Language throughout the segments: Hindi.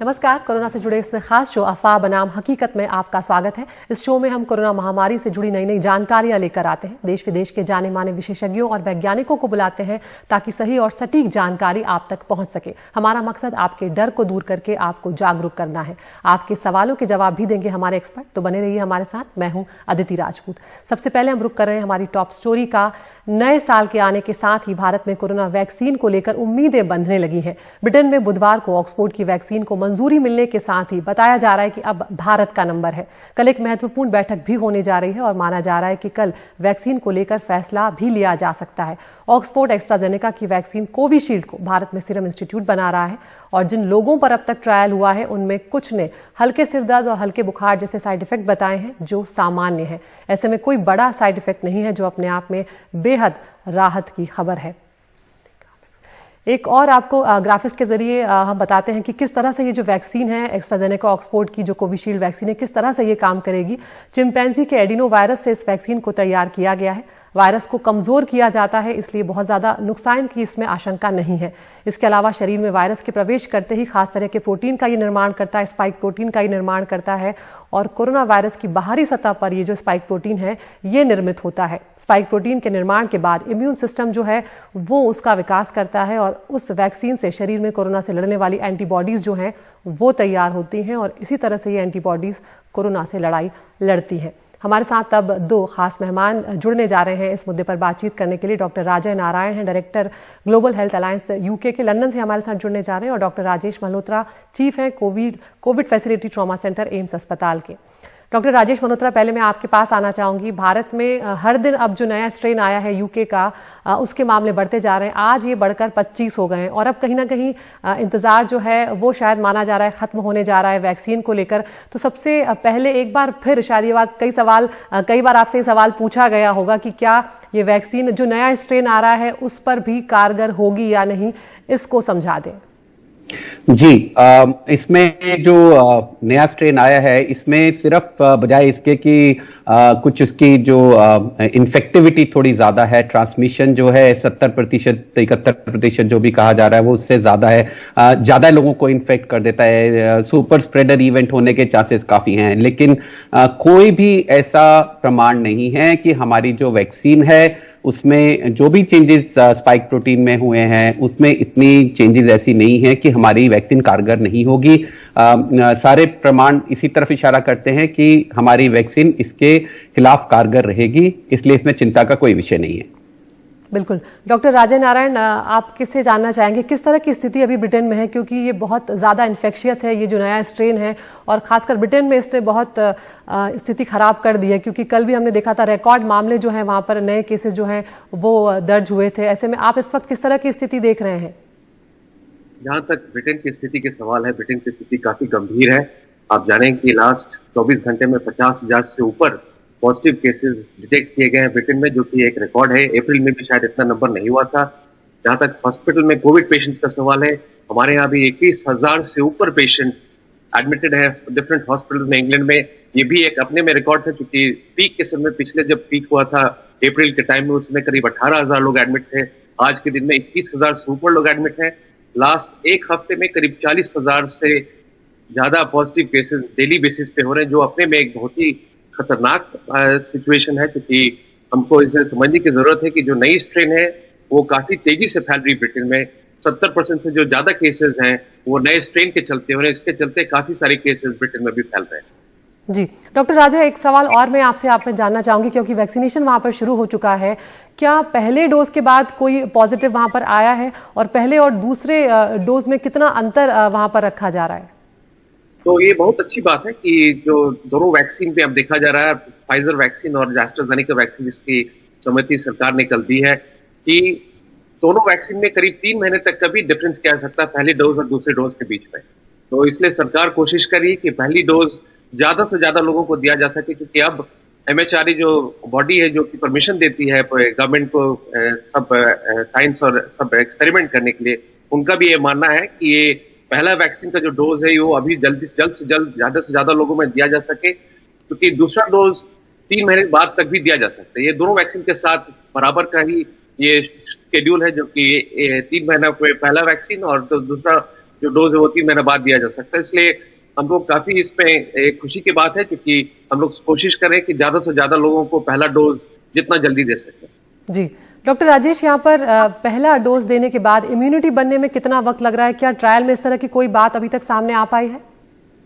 नमस्कार। कोरोना से जुड़े इस खास शो अफवाह बनाम हकीकत में आपका स्वागत है। इस शो में हम कोरोना महामारी से जुड़ी नई नई जानकारियां लेकर आते हैं। देश विदेश के जाने माने विशेषज्ञों और वैज्ञानिकों को बुलाते हैं ताकि सही और सटीक जानकारी आप तक पहुंच सके। हमारा मकसद आपके डर को दूर करके आपको जागरूक करना है। आपके सवालों के जवाब भी देंगे हमारे एक्सपर्ट, तो बने रहिए हमारे साथ। मैं हूं अदिति राजपूत। सबसे पहले हम रुक कर रहे हैं हमारी टॉप स्टोरी का। नए साल के आने के साथ ही भारत में कोरोना वैक्सीन को लेकर उम्मीदें बंधने लगी हैं। ब्रिटेन में बुधवार को ऑक्सफोर्ड की वैक्सीन को मंजूरी मिलने के साथ ही बताया जा रहा है कि अब भारत का नंबर है। कल एक महत्वपूर्ण बैठक भी होने जा रही है और माना जा रहा है कि कल वैक्सीन को लेकर फैसला भी लिया जा सकता है। ऑक्सफोर्ड एस्ट्राजेनेका की वैक्सीन कोविशील्ड को भारत में सीरम इंस्टीट्यूट बना रहा है और जिन लोगों पर अब तक ट्रायल हुआ है उनमें कुछ ने हल्के सिरदर्द और हल्के बुखार जैसे साइड इफेक्ट बताए हैं जो सामान्य है। ऐसे में कोई बड़ा साइड इफेक्ट नहीं है, जो अपने आप में बेहद राहत की खबर है। एक और आपको ग्राफिक्स के जरिए हम बताते हैं कि किस तरह से ये जो वैक्सीन है एस्ट्राजेनेका ऑक्सफोर्ड की जो कोविशील्ड वैक्सीन है, किस तरह से ये काम करेगी। चिंपैंजी के एडिनो वायरस से इस वैक्सीन को तैयार किया गया है। वायरस को कमजोर किया जाता है, इसलिए बहुत ज्यादा नुकसान की इसमें आशंका नहीं है। इसके अलावा शरीर में वायरस के प्रवेश करते ही खास तरह के प्रोटीन का ये निर्माण करता है, स्पाइक प्रोटीन का ये निर्माण करता है और कोरोना वायरस की बाहरी सतह पर ये जो स्पाइक प्रोटीन है ये निर्मित होता है। स्पाइक प्रोटीन के निर्माण के बाद इम्यून सिस्टम जो है वो उसका विकास करता है और उस वैक्सीन से शरीर में कोरोना से लड़ने वाली एंटीबॉडीज जो हैं वो तैयार होती हैं और इसी तरह से ये एंटीबॉडीज कोरोना से लड़ाई लड़ती हैं। हमारे साथ अब दो खास मेहमान जुड़ने जा रहे हैं इस मुद्दे पर बातचीत करने के लिए। डॉक्टर राजय नारायण हैं, director global health alliance UK के, लंदन से हमारे साथ जुड़ने जा रहे हैं, और डॉक्टर राजेश मल्होत्रा, चीफ हैं Covid facility trauma centre AIIMS अस्पताल के। डॉक्टर राजेश मल्होत्रा, पहले मैं आपके पास आना चाहूंगी। भारत में हर दिन अब जो नया स्ट्रेन आया है यूके का, उसके मामले बढ़ते जा रहे हैं। आज ये बढ़कर 25 हो गए हैं और अब कहीं ना कहीं इंतजार जो है वो शायद माना जा रहा है खत्म होने जा रहा है वैक्सीन को लेकर। तो सबसे पहले एक बार फिर शायद ये बात कई बार आपसे ये सवाल पूछा गया होगा कि क्या ये वैक्सीन जो नया स्ट्रेन आ रहा है उस पर भी कारगर होगी या नहीं, इसको समझा दें। जी, इसमें जो नया स्ट्रेन आया है इसमें सिर्फ बजाय इसके कि कुछ उसकी जो इन्फेक्टिविटी थोड़ी ज्यादा है, ट्रांसमिशन जो है 70% 71% जो भी कहा जा रहा है वो उससे ज्यादा है, ज्यादा लोगों को इन्फेक्ट कर देता है, सुपर स्प्रेडर इवेंट होने के चांसेस काफी हैं। लेकिन कोई भी ऐसा प्रमाण नहीं है कि हमारी जो वैक्सीन है उसमें जो भी चेंजेस स्पाइक प्रोटीन में हुए हैं उसमें इतनी चेंजेस ऐसी नहीं है कि हमारी वैक्सीन कारगर नहीं होगी। सारे प्रमाण इसी तरफ इशारा करते हैं कि हमारी वैक्सीन इसके खिलाफ कारगर रहेगी, इसलिए इसमें चिंता का कोई विषय नहीं है। बिल्कुल। डॉक्टर राजय नारायण, आप किससे जानना चाहेंगे किस तरह की स्थिति अभी ब्रिटेन में है, क्योंकि ये बहुत ज्यादा इन्फेक्शियस है ये जो नया स्ट्रेन है और खासकर ब्रिटेन में इसने बहुत स्थिति खराब कर दी है, क्योंकि कल भी हमने देखा था रिकॉर्ड मामले जो हैं वहां पर नए केसेस जो हैं वो दर्ज हुए थे। ऐसे में आप इस वक्त किस तरह की स्थिति देख रहे हैं? जहां तक ब्रिटेन की स्थिति के सवाल है, ब्रिटेन की स्थिति काफी गंभीर है। आप जानें कि लास्ट 24 घंटे में 50,000 से ऊपर पॉजिटिव केसेस डिटेक्ट किए गए हैं ब्रिटेन में, जो कि एक रिकॉर्ड है। अप्रैल में भी शायद इतना नंबर नहीं हुआ था। जहां तक हॉस्पिटल में कोविड पेशेंट्स का सवाल है, हमारे यहाँ भी 21,000 से ऊपर पेशेंट एडमिटेड है डिफरेंट हॉस्पिटल में इंग्लैंड में। ये भी एक अपने में रिकॉर्ड था, क्योंकि पीक के समय पिछले जब पीक हुआ था अप्रैल के टाइम में उस समय करीब 18,000 लोग एडमिट थे। आज के दिन में 21,000 से ऊपर लोग एडमिट हैं। लास्ट एक हफ्ते में करीब 40,000 से ज्यादा पॉजिटिव केसेस डेली बेसिस पे हो रहे हैं, जो अपने में एक बहुत ही खतरनाक सिचुएशन है, क्योंकि हमको इसे समझने की जरूरत है कि जो नई स्ट्रेन है वो काफी तेजी से फैल रही है ब्रिटेन में। 70% से जो ज्यादा केसेस हैं वो नए स्ट्रेन के चलते हो रहे हैं। इसके चलते काफी सारे केसेस ब्रिटेन में भी फैल रहे हैं। जी डॉक्टर राजा, एक सवाल और मैं आपसे जानना चाहूंगी, क्योंकि वैक्सीनेशन वहां पर शुरू हो चुका है। क्या पहले डोज के बाद कोई पॉजिटिव वहां पर आया है और पहले और दूसरे डोज में कितना अंतर वहां पर रखा जा रहा है? तो ये बहुत अच्छी बात है कि जो दोनों वैक्सीन पे अब देखा जा रहा है, फाइजर वैक्सीन और एस्ट्राजेनेका वैक्सीन, इसकी सहमति सरकार ने कल दी है कि दोनों वैक्सीन में करीब 3 महीने तक का भी डिफरेंस किया जा सकता है पहले डोज और दूसरे डोज के बीच में। तो इसलिए सरकार कोशिश करी कि पहली डोज ज्यादा से ज्यादा लोगों को दिया जा सके, क्योंकि अब MHRA जो बॉडी है जो कि परमिशन देती है गवर्नमेंट को सब साइंस और सब एक्सपेरिमेंट करने के लिए, उनका भी ये मानना है कि ये पहला वैक्सीन का जो डोज है वो अभी जल्द से जल्द ज्यादा से ज्यादा लोगों में दिया जा सके, क्योंकि दूसरा डोज 3 महीने बाद तक भी दिया जा सकता है। ये दोनों वैक्सीन के साथ बराबर का ही ये शेड्यूल है, जो कि 3 महीना पहला वैक्सीन और तो दूसरा जो डोज है वो 3 महीना बाद दिया जा सकता है। इसलिए हम लोग काफी इसमें एक खुशी की बात है, क्योंकि हम लोग कोशिश करें कि ज्यादा से ज्यादा लोगों को पहला डोज जितना जल्दी दे सकें। जी डॉक्टर राजेश, यहाँ पर पहला डोज देने के बाद इम्यूनिटी बनने में कितना वक्त लग रहा है? क्या ट्रायल में इस तरह की कोई बात अभी तक सामने आ पाई है?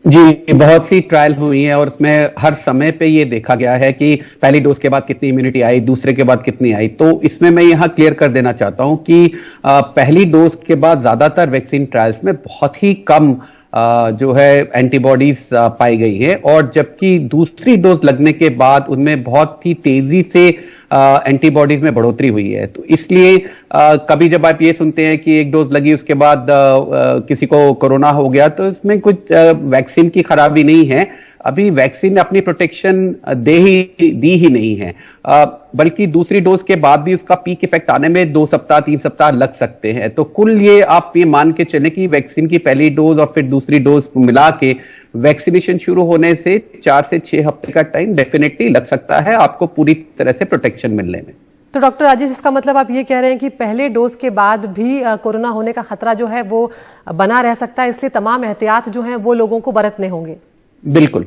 जी, बहुत सी ट्रायल हुई है और उसमें हर समय पे ये देखा गया है कि पहली डोज के बाद कितनी इम्यूनिटी आई, दूसरे के बाद कितनी आई। तो इसमें मैं यहाँ क्लियर कर देना चाहता हूं कि पहली डोज के बाद ज्यादातर वैक्सीन ट्रायल्स में बहुत ही कम जो है एंटीबॉडीज पाई गई है, और जबकि दूसरी डोज लगने के बाद उनमें बहुत ही तेजी से एंटीबॉडीज में बढ़ोतरी हुई है। तो इसलिए कभी जब आप ये सुनते हैं कि एक डोज लगी उसके बाद किसी को कोरोना हो गया, तो इसमें कुछ वैक्सीन की खराबी नहीं है। अभी वैक्सीन अपनी प्रोटेक्शन दी ही नहीं है, बल्कि दूसरी डोज के बाद भी उसका पीक इफेक्ट आने में 2 सप्ताह 3 सप्ताह लग सकते हैं। तो कुल ये आप ये मान के चले कि वैक्सीन की पहली डोज और फिर दूसरी डोज मिला के वैक्सीनेशन शुरू होने से 4 से 6 हफ्ते का टाइम डेफिनेटली लग सकता है आपको पूरी तरह से प्रोटेक्शन मिलने में। तो डॉक्टर राजेश, इसका मतलब आप ये कह रहे हैं कि पहले डोज के बाद भी कोरोना होने का खतरा जो है वो बना रह सकता है, इसलिए तमाम एहतियात जो है वो लोगों को बरतने होंगे? बिल्कुल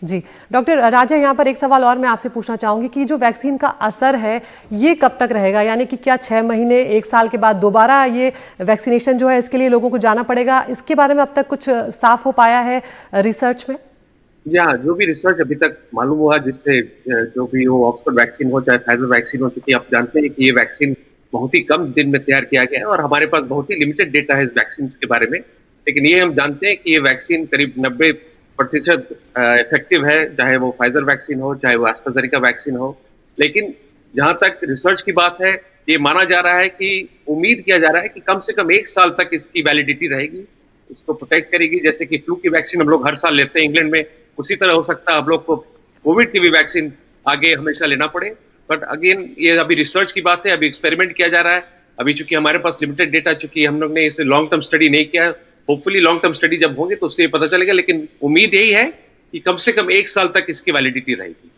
जी डॉक्टर राजा, यहाँ पर एक सवाल और मैं आपसे पूछना चाहूंगी कि जो वैक्सीन का असर है ये कब तक रहेगा? यानी कि क्या 6 महीने 1 साल के बाद दोबारा ये वैक्सीनेशन जो है इसके लिए लोगों को जाना पड़ेगा? इसके बारे में अब तक कुछ साफ हो पाया है रिसर्च में? जो भी रिसर्च अभी तक मालूम हुआ, जिससे जो भी हो, ऑक्सफोर्ड वैक्सीन हो चाहे फाइजर वैक्सीन हो, क्योंकि आप जानते हैं कि ये वैक्सीन बहुत ही कम दिन में तैयार किया गया है और हमारे पास बहुत ही लिमिटेड डेटा है इस वैक्सीन के बारे में। लेकिन ये हम जानते हैं कि ये वैक्सीन करीब 90% इफेक्टिव है, चाहे वो फाइजर वैक्सीन हो चाहे वो एस्ट्राजेनेका वैक्सीन हो। लेकिन जहां तक रिसर्च की बात है, ये माना जा रहा है कि उम्मीद किया जा रहा है कि कम से कम 1 साल तक इसकी वैलिडिटी रहेगी, इसको प्रोटेक्ट करेगी। जैसे कि फ्लू की वैक्सीन हम लोग हर साल लेते हैं इंग्लैंड में, उसी तरह हो सकता है हम लोग को कोविड की भी वैक्सीन आगे हमेशा लेना पड़े। बट अगेन ये अभी रिसर्च की बात है, अभी एक्सपेरिमेंट किया जा रहा है। अभी चूंकि हमारे पास लिमिटेड डेटा, चूंकि हम लोग ने इसे लॉन्ग टर्म स्टडी नहीं किया है, होपफुली लॉन्ग टर्म स्टडी जब होंगे तो उससे पता चलेगा। लेकिन उम्मीद यही है कि कम से कम 1 साल तक इसकी वैलिडिटी रहेगी।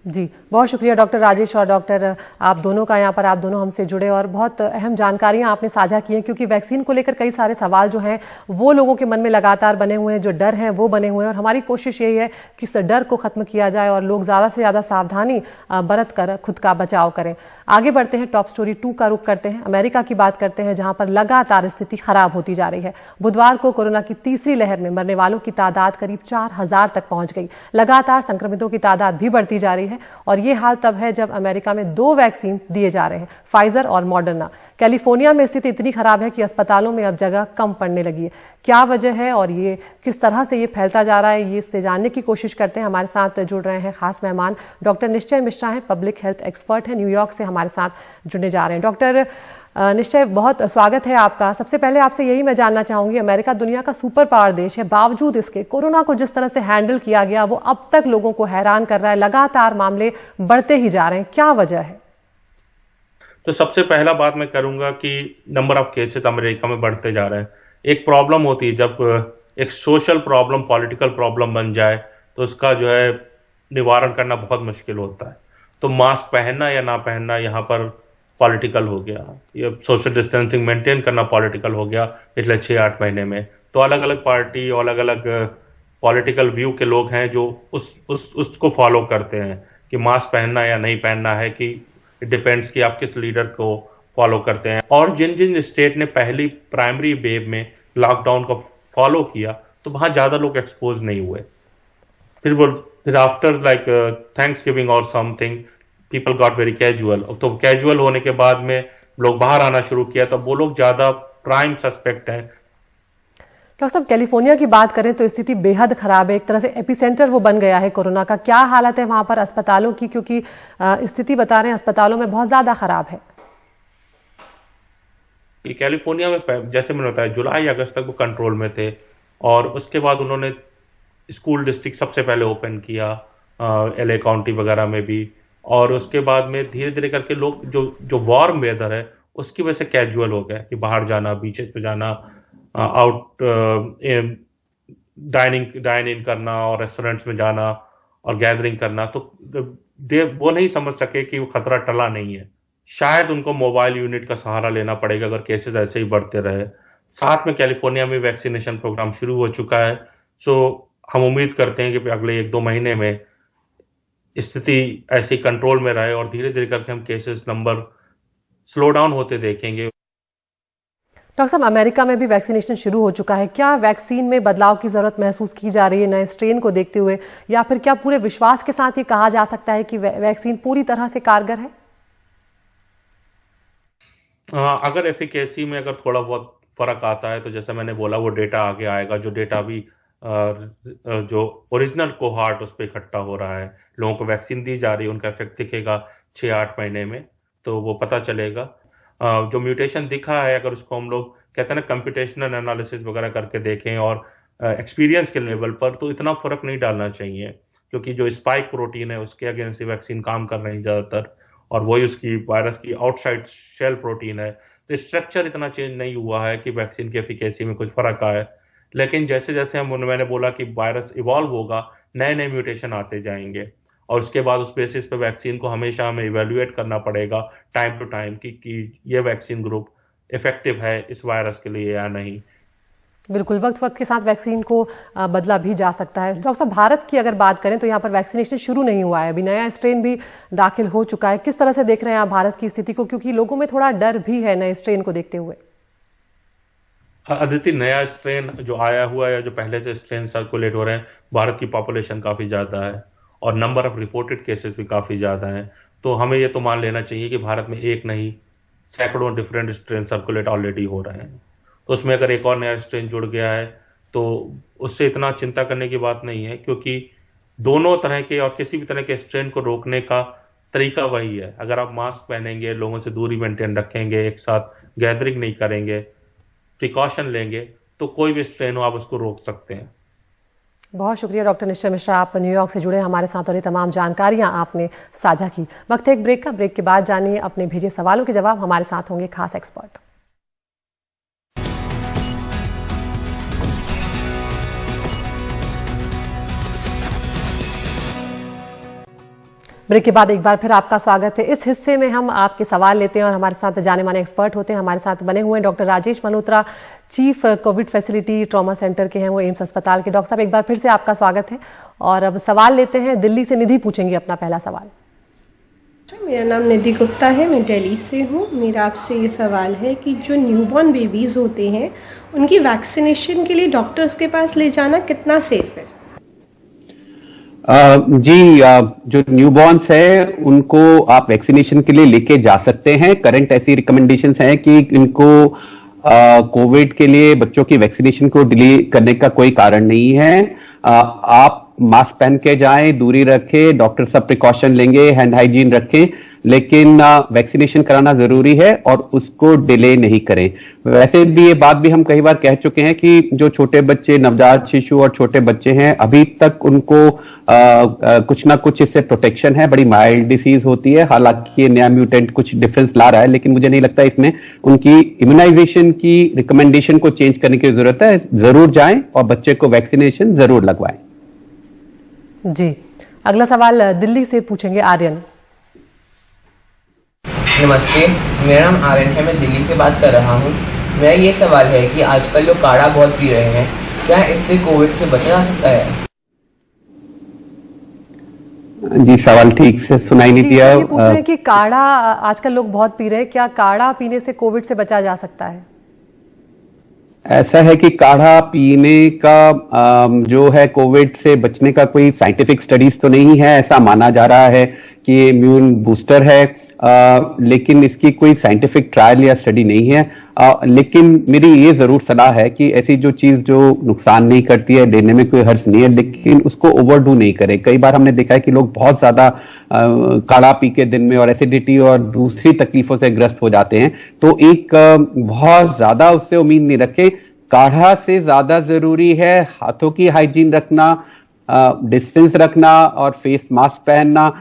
जी बहुत शुक्रिया डॉक्टर राजेश और डॉक्टर आप दोनों का, यहाँ पर आप दोनों हमसे जुड़े और बहुत अहम जानकारियां आपने साझा की हैं, क्योंकि वैक्सीन को लेकर कई सारे सवाल जो हैं वो लोगों के मन में लगातार बने हुए हैं, जो डर हैं वो बने हुए हैं, और हमारी कोशिश यही है कि इस डर को खत्म किया जाए और लोग ज़्यादा से ज़्यादा सावधानी बरत कर खुद का बचाव करें। आगे बढ़ते हैं, टॉप स्टोरी 2 का रुख करते हैं, अमेरिका की बात करते हैं, जहां पर लगातार स्थिति खराब होती जा रही है। बुधवार को कोरोना की तीसरी लहर में मरने वालों की तादाद करीब 4000 तक पहुंच गई। लगातार संक्रमितों की तादाद भी बढ़ती जा रही है, और ये हाल तब है जब अमेरिका में 2 वैक्सीन दिए जा रहे हैं, फाइजर और मॉडर्ना। कैलिफोर्निया में स्थिति इतनी खराब है कि अस्पतालों में अब जगह कम पड़ने लगी है। क्या वजह है और ये किस तरह से ये फैलता जा रहा है, ये इससे जानने की कोशिश करते हैं। हमारे साथ जुड़ रहे हैं खास मेहमान डॉक्टर निश्चय मिश्रा हैं, पब्लिक हेल्थ एक्सपर्ट हैं, न्यूयॉर्क से हमारे साथ जुड़ने जा रहे हैं। डॉक्टर निश्चय, बहुत स्वागत है आपका। सबसे पहले आपसे यही मैं जानना चाहूंगी, अमेरिका दुनिया का सुपर पावर देश है, बावजूद इसके कोरोना को जिस तरह से हैंडल किया गया वो अब तक लोगों को हैरान कर रहा है। लगातार मामले बढ़ते ही जा रहे हैं, क्या वजह है? तो सबसे पहला बात मैं करूंगा कि नंबर ऑफ केसेस अमेरिका में बढ़ते जा रहे हैं। एक प्रॉब्लम होती है जब एक सोशल प्रॉब्लम पॉलिटिकल प्रॉब्लम बन जाए तो उसका जो है निवारण करना बहुत मुश्किल होता है। तो मास्क पहनना या ना पहनना यहाँ पर पॉलिटिकल हो गया, ये सोशल डिस्टेंसिंग मेंटेन करना पॉलिटिकल हो गया पिछले 6-8 महीने में। तो अलग अलग पार्टी और अलग अलग पॉलिटिकल व्यू के लोग हैं जो उसको फॉलो करते हैं कि मास्क पहनना या नहीं पहनना है, कि इट डिपेंड्स कि आप किस लीडर को फॉलो करते हैं। और जिन जिन स्टेट ने पहली प्राइमरी वेव में लॉकडाउन को फॉलो किया तो वहां ज्यादा लोग एक्सपोज नहीं हुए। फिर आफ्टर लाइक थैंक्सगिविंग और something people got very casual. तो कैजुअल होने के बाद में लोग बाहर आना शुरू किया, तब वो लोग ज्यादा प्राइम सस्पेक्ट हैं। डॉक्टर साहब, कैलिफोर्निया की बात करें तो स्थिति बेहद खराब है, एक तरह से एपिसेंटर वो बन गया है कोरोना का। क्या हालत है वहां पर अस्पतालों की, क्योंकि स्थिति बता रहे हैं अस्पतालों में बहुत ज्यादा खराब है? कैलिफोर्निया में जैसे मैंने बताया जुलाई अगस्त तक वो कंट्रोल में थे, और उसके बाद उन्होंने स्कूल डिस्ट्रिक्ट सबसे पहले ओपन किया, LA काउंटी वगैरह में भी। और उसके बाद में धीरे धीरे करके लोग जो वार्म वेदर है उसकी वजह से कैजुअल हो गया कि बाहर जाना, बीचेस पे जाना, आउट डाइन इन करना और रेस्टोरेंट्स में जाना और गैदरिंग करना। तो वो नहीं समझ सके कि वो खतरा टला नहीं है। शायद उनको मोबाइल यूनिट का सहारा लेना पड़ेगा अगर केसेस ऐसे ही बढ़ते रहे। साथ में कैलिफोर्निया में वैक्सीनेशन प्रोग्राम शुरू हो चुका है। सो हम उम्मीद करते हैं कि अगले 1-2 महीने में स्थिति ऐसी कंट्रोल में रहे और धीरे धीरे करके हम केसेस नंबर स्लो डाउन होते देखेंगे। डॉक्टर साहब, अमेरिका में भी वैक्सीनेशन शुरू हो चुका है। क्या वैक्सीन में बदलाव की जरूरत महसूस की जा रही है नए स्ट्रेन को देखते हुए, या फिर क्या पूरे विश्वास के साथ ये कहा जा सकता है कि वैक्सीन पूरी तरह से कारगर है? अगर एफिकेसी में अगर थोड़ा बहुत फर्क आता है तो जैसा मैंने बोला वो डेटा आगे आएगा। जो डेटा अभी जो ओरिजिनल कोहार्ट उस पर इकट्ठा हो रहा है, लोगों को वैक्सीन दी जा रही है, उनका इफेक्ट दिखेगा 6-8 महीने में, तो वो पता चलेगा। जो म्यूटेशन दिखा है, अगर उसको हम लोग कहते हैं ना कंप्यूटेशनल एनालिसिस वगैरह करके देखें और एक्सपीरियंस के लेवल पर, तो इतना फर्क नहीं डालना चाहिए, क्योंकि जो स्पाइक प्रोटीन है उसके अगेंस्ट वैक्सीन काम कर रही है ज्यादातर, और वही उसकी वायरस की आउटसाइड शेल प्रोटीन है। तो स्ट्रक्चर इतना चेंज नहीं हुआ है कि वैक्सीन की एफिकेसी में कुछ फर्क आए। लेकिन जैसे जैसे मैंने बोला कि वायरस इवॉल्व होगा, नए नए म्यूटेशन आते जाएंगे, और उसके बाद उस बेसिस पे वैक्सीन को हमेशा हमें इवेल्युएट करना पड़ेगा टाइम टू टाइम कि ये वैक्सीन ग्रुप इफेक्टिव है इस वायरस के लिए या नहीं। बिल्कुल, वक्त वक्त के साथ वैक्सीन को बदला भी जा सकता है। डॉक्टर साहब, भारत की अगर बात करें तो यहाँ पर वैक्सीनेशन शुरू नहीं हुआ है, अभी नया स्ट्रेन भी दाखिल हो चुका है। किस तरह से देख रहे हैं आप भारत की स्थिति को, क्योंकि लोगों में थोड़ा डर भी है नए स्ट्रेन को देखते हुए? अदिति, नया स्ट्रेन जो आया हुआ है या जो पहले से स्ट्रेन सर्कुलेट हो रहे हैं, भारत की पॉपुलेशन काफी ज्यादा है और नंबर ऑफ रिपोर्टेड केसेस भी काफी ज्यादा हैं, तो हमें ये तो मान लेना चाहिए कि भारत में एक नहीं सैकड़ों डिफरेंट स्ट्रेन सर्कुलेट ऑलरेडी हो रहे हैं। तो उसमें अगर एक और नया स्ट्रेन जुड़ गया है तो उससे इतना चिंता करने की बात नहीं है, क्योंकि दोनों तरह के और किसी भी तरह के स्ट्रेन को रोकने का तरीका वही है। अगर आप मास्क पहनेंगे, लोगों से दूरी मेंटेन रखेंगे, एक साथ गैदरिंग नहीं करेंगे, प्रिकॉशन लेंगे, तो कोई भी स्ट्रेन हो आप उसको रोक सकते हैं। बहुत शुक्रिया डॉक्टर निश्चय मिश्रा, आप न्यूयॉर्क से जुड़े हमारे साथ और ये तमाम जानकारियां आपने साझा की। वक्त है एक ब्रेक का। ब्रेक के बाद जानिए अपने भेजे सवालों के जवाब। हमारे साथ होंगे खास एक्सपर्ट। ब्रेक के बाद एक बार फिर आपका स्वागत है। इस हिस्से में हम आपके सवाल लेते हैं और हमारे साथ जाने माने एक्सपर्ट होते हैं। हमारे साथ बने हुए हैं doctor Rajesh Malhotra, chief Covid facility trauma centre के हैं, वो एम्स अस्पताल के। डॉक्टर साहब, एक बार फिर से आपका स्वागत है और अब सवाल लेते हैं। दिल्ली से निधि पूछेंगी अपना पहला सवाल। मेरा नाम निधि गुप्ता है, मैं दिल्ली से हूँ। मेरा आपसे ये सवाल है कि जो न्यूबॉर्न बेबीज़ होते हैं उनकी वैक्सीनेशन के लिए डॉक्टर्स के पास ले जाना कितना सेफ है? जो न्यूबॉर्न्स है उनको आप वैक्सीनेशन के लिए लेके जा सकते हैं। करंट ऐसी रिकमेंडेशंस हैं कि इनको कोविड के लिए बच्चों की वैक्सीनेशन को डिले करने का कोई कारण नहीं है। आप मास्क पहन के जाएं, दूरी रखें, डॉक्टर सब प्रिकॉशन लेंगे, हैंड हाइजीन रखें, लेकिन वैक्सीनेशन कराना जरूरी है और उसको डिले नहीं करें। वैसे भी ये बात भी हम कई बार कह चुके हैं कि जो छोटे बच्चे, नवजात शिशु और छोटे बच्चे हैं, अभी तक उनको कुछ ना कुछ इससे प्रोटेक्शन है। बड़ी माइल्ड डिसीज होती है, हालांकि ये नया म्यूटेंट कुछ डिफरेंस ला रहा है, लेकिन मुझे नहीं लगता इसमें उनकी इम्यूनाइजेशन की रिकमेंडेशन को चेंज करने की जरूरत है। जरूर जाएं और बच्चे को वैक्सीनेशन जरूर लगवाएं। जी, अगला सवाल दिल्ली से पूछेंगे आर्यन। नमस्ते, मेरा नाम आर्यन है, मैं दिल्ली से बात कर रहा हूँ। मेरा ये सवाल है कि आजकल लोग काढ़ा बहुत पी रहे हैं, क्या इससे कोविड से बचा जा सकता है? जी, सवाल ठीक से सुनाई नहीं दिया। ये पूछ रहे हैं कि काढ़ा आजकल लोग बहुत पी रहे हैं, क्या काढ़ा पीने से कोविड से बचा जा सकता है? ऐसा है कि काढ़ा पीने का जो है कोविड से बचने का कोई साइंटिफिक स्टडीज तो नहीं है। ऐसा माना जा रहा है कि ये इम्यून बूस्टर है, लेकिन इसकी कोई साइंटिफिक ट्रायल या स्टडी नहीं है। लेकिन मेरी ये जरूर सलाह है कि ऐसी जो चीज जो नुकसान नहीं करती है, लेने में कोई हर्ज नहीं है, लेकिन उसको ओवरडू नहीं करे। कई बार हमने देखा है कि लोग बहुत ज्यादा काढ़ा पी के दिन में और एसिडिटी और दूसरी तकलीफों से ग्रस्त हो जाते हैं, तो एक बहुत ज्यादा उससे उम्मीद नहीं रखे। काढ़ा से ज्यादा जरूरी है हाथों की हाइजीन रखना, डिस्टेंस रखना और फेस मास्क पहनना।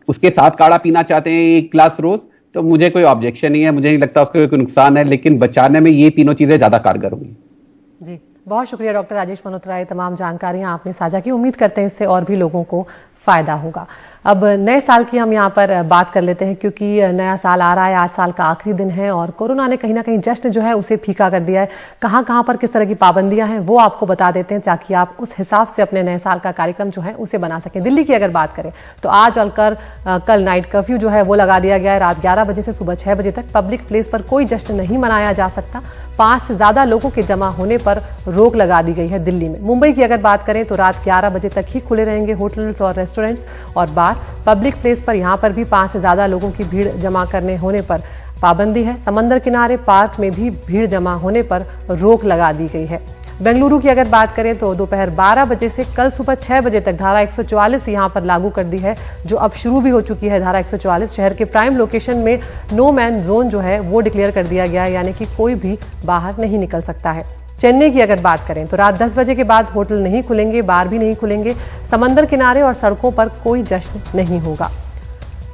उसके साथ काढ़ा पीना चाहते हैं 1 गिलास रोज, तो मुझे कोई ऑब्जेक्शन नहीं है, मुझे नहीं लगता उसका कोई नुकसान है, लेकिन बचाने में ये तीनों चीजें ज्यादा कारगर होंगी। जी, बहुत शुक्रिया डॉक्टर राजेश मल्होत्रा, ये तमाम जानकारियां आपने साझा की। उम्मीद करते हैं इससे और भी लोगों को फायदा होगा। अब नए साल की हम यहाँ पर बात कर लेते हैं, क्योंकि नया साल आ रहा है, आज साल का आखिरी दिन है और कोरोना ने कहीं ना कहीं जश्न जो है उसे फीका कर दिया है। कहाँ कहाँ पर किस तरह की पाबंदियां हैं वो आपको बता देते हैं, ताकि आप उस हिसाब से अपने नए साल का कार्यक्रम जो है उसे बना सकें। दिल्ली की अगर बात करें तो आज और कल नाइट कर्फ्यू जो है वो लगा दिया गया है। रात 11 बजे से सुबह 6 बजे तक पब्लिक प्लेस पर कोई जश्न नहीं मनाया जा सकता। 5 से ज्यादा लोगों के जमा होने पर रोक लगा दी गई है दिल्ली में। मुंबई की अगर बात करें तो रात 11 बजे तक ही खुले रहेंगे होटल्स और रेस्टोरेंट्स और बार। पब्लिक प्लेस पर यहां पर भी 5 से ज्यादा लोगों की भीड़ जमा करने होने पर पाबंदी है। समंदर किनारे पार्क में भी भीड़ जमा होने पर रोक लगा दी गई है। बेंगलुरु की अगर बात करें तो दोपहर 12 बजे से कल सुबह 6 बजे तक धारा 144 यहां पर लागू कर दी है, जो अब शुरू भी हो चुकी है। धारा 144 शहर के प्राइम लोकेशन में नो मैन जोन जो है वो डिक्लेयर कर दिया गया है, यानी कि कोई भी बाहर नहीं निकल सकता है। चेन्नई की अगर बात करें तो रात 10 बजे के बाद होटल नहीं खुलेंगे, बार भी नहीं खुलेंगे। समंदर किनारे और सड़कों पर कोई जश्न नहीं होगा।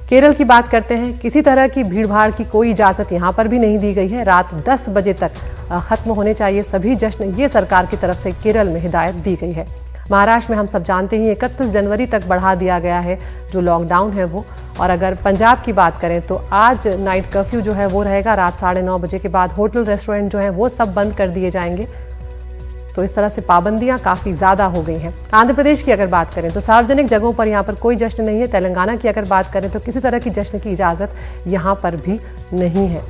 केरल की बात करते हैं, किसी तरह की भीड़भाड़ की कोई इजाजत यहां पर भी नहीं दी गई है। रात 10 बजे तक खत्म होने चाहिए सभी जश्न, ये सरकार की तरफ से केरल में हिदायत दी गई है। महाराष्ट्र में हम सब जानते ही 31 जनवरी तक बढ़ा दिया गया है जो लॉकडाउन है वो। और अगर पंजाब की बात करें तो आज नाइट कर्फ्यू जो है वो रहेगा। रात 9:30 बजे के बाद होटल रेस्टोरेंट जो है वो सब बंद कर दिए जाएंगे। तो इस तरह से पाबंदियां काफी ज्यादा हो गई हैं। आंध्र प्रदेश की अगर बात करें तो सार्वजनिक जगहों पर यहां पर कोई जश्न नहीं है। तेलंगाना की अगर बात करें तो किसी तरह की जश्न की इजाजत यहां पर भी नहीं है।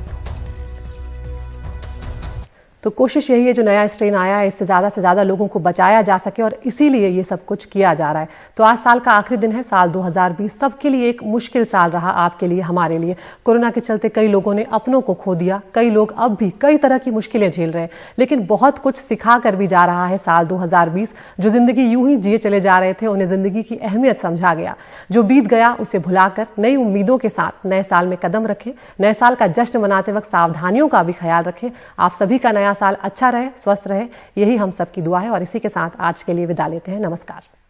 तो कोशिश यही है, जो नया स्ट्रेन आया है इससे ज्यादा लोगों को बचाया जा सके और इसीलिए ये सब कुछ किया जा रहा है। तो आज साल का आखिरी दिन है, साल 2020 सबके लिए एक मुश्किल साल रहा, आपके लिए, हमारे लिए। कोरोना के चलते कई लोगों ने अपनों को खो दिया, कई लोग अब भी कई तरह की मुश्किलें झेल रहे हैं, लेकिन बहुत कुछ सिखा कर भी जा रहा है साल 2020। जो जिंदगी यूं ही जिए चले जा रहे थे उन्हें जिंदगी की अहमियत समझा गया। जो बीत गया उसे भुलाकर नई उम्मीदों के साथ नए साल में कदम रखें। नए साल का जश्न मनाते वक्त सावधानियों का भी ख्याल रखें। आप सभी का नया साल अच्छा रहे, स्वस्थ रहे, यही हम सबकी दुआ है। और इसी के साथ आज के लिए विदा लेते हैं। नमस्कार।